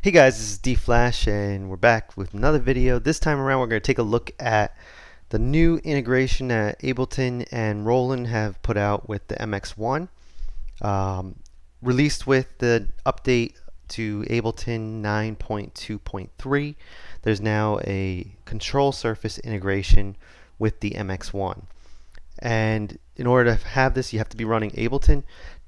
Hey guys, this is D-Flash and we're back with another video. This time around we're going to take a look at the new integration that Ableton and Roland have put out with the MX-1. Released with the update to Ableton 9.2.3, there's now a control surface integration with the MX-1. And in order to have this, you have to be running Ableton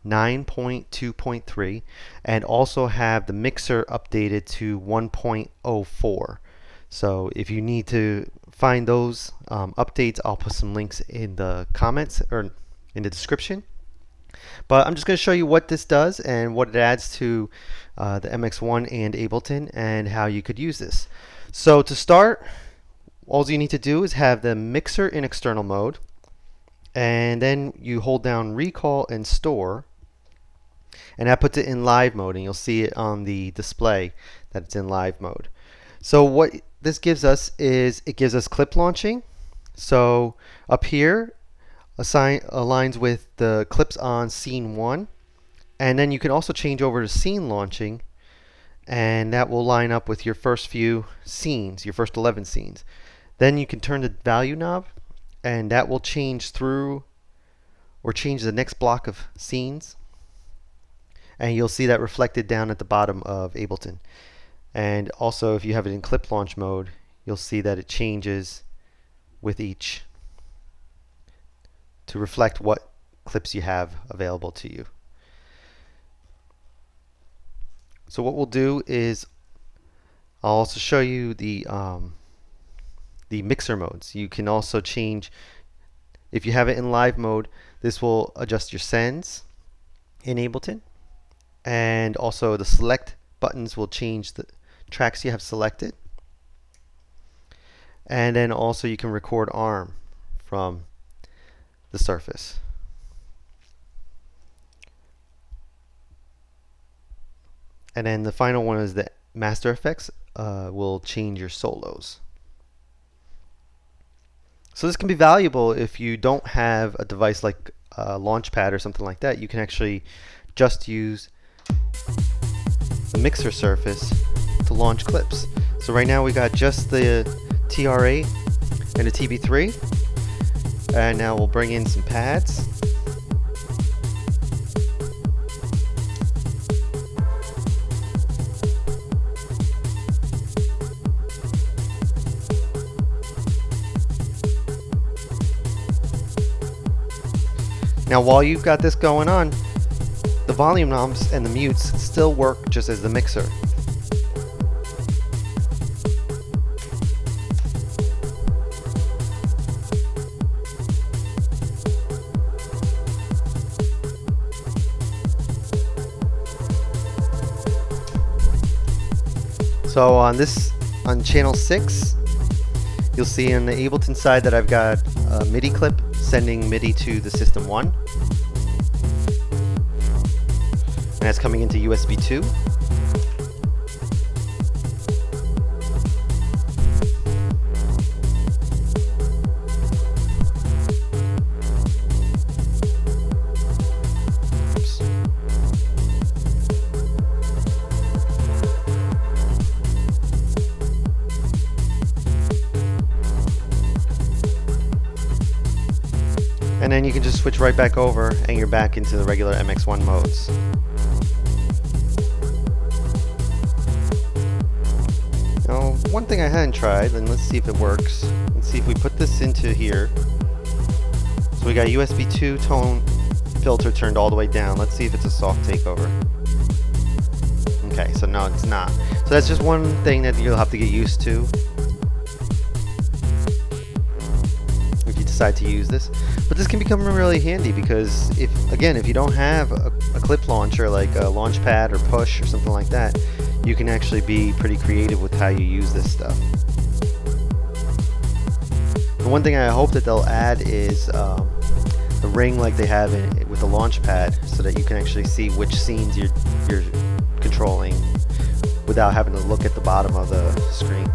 9.2.3 and also have the mixer updated to 1.04. So if you need to find those updates, I'll put some links in the comments or in the description. But I'm just going to show you what this does and what it adds to the MX-1 and Ableton and how you could use this. So to start, all you need to do is have the mixer in external mode, and then you hold down recall and store, and that puts it in live mode, and you'll see it on the display that it's in live mode. So what this gives us is it gives us clip launching. So up here aligns with the clips on scene 1, and then you can also change over to scene launching, and that will line up with your first few scenes, your first 11 scenes. Then you can turn the value knob, and that will change through or change the next block of scenes, and you'll see that reflected down at the bottom of Ableton. And also if you have it in clip launch mode, you'll see that it changes with each to reflect what clips you have available to you. So what we'll do is I'll also show you the mixer modes. You can also change, if you have it in live mode, this will adjust your sends in Ableton, and also the select buttons will change the tracks you have selected, and then also you can record arm from the surface. And then the final one is the master effects will change your solos. So this can be valuable if you don't have a device like a Launchpad or something like that. You can actually just use the mixer surface to launch clips. So right now we got just the TR8 and the TB3, and now we'll bring in some pads. Now while you've got this going on, the volume knobs and the mutes still work just as the mixer. So on channel 6, you'll see on the Ableton side that I've got a MIDI clip sending MIDI to the System 1. And that's coming into USB 2. Oops. And then you can just switch right back over and you're back into the regular MX-1 modes. Now, one thing I hadn't tried, and let's see if it works. Let's see if we put this into here. So we got USB 2 tone filter turned all the way down. Let's see if it's a soft takeover. Okay, so no, it's not. So that's just one thing that you'll have to get used to if you decide to use this. But this can become really handy because if you don't have a clip launcher like a Launchpad or Push or something like that, you can actually be pretty creative with how you use this stuff. The one thing I hope that they'll add is the ring like they have with the Launchpad, so that you can actually see which scenes you're controlling without having to look at the bottom of the screen.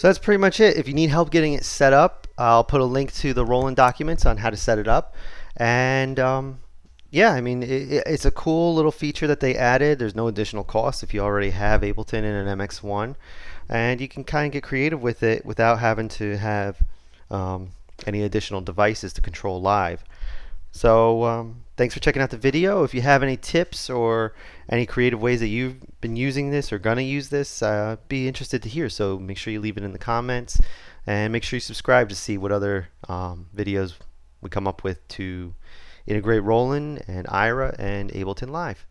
So that's pretty much it. If you need help getting it set up, I'll put a link to the Roland documents on how to set it up. And yeah, I mean, it's a cool little feature that they added. There's no additional cost if you already have Ableton in an MX-1. And you can kind of get creative with it without having to have any additional devices to control live. So thanks for checking out the video. If you have any tips or any creative ways that you've been using this or gonna use this, be interested to hear. So make sure you leave it in the comments, and make sure you subscribe to see what other videos we come up with to integrate Roland and AIRA and Ableton Live.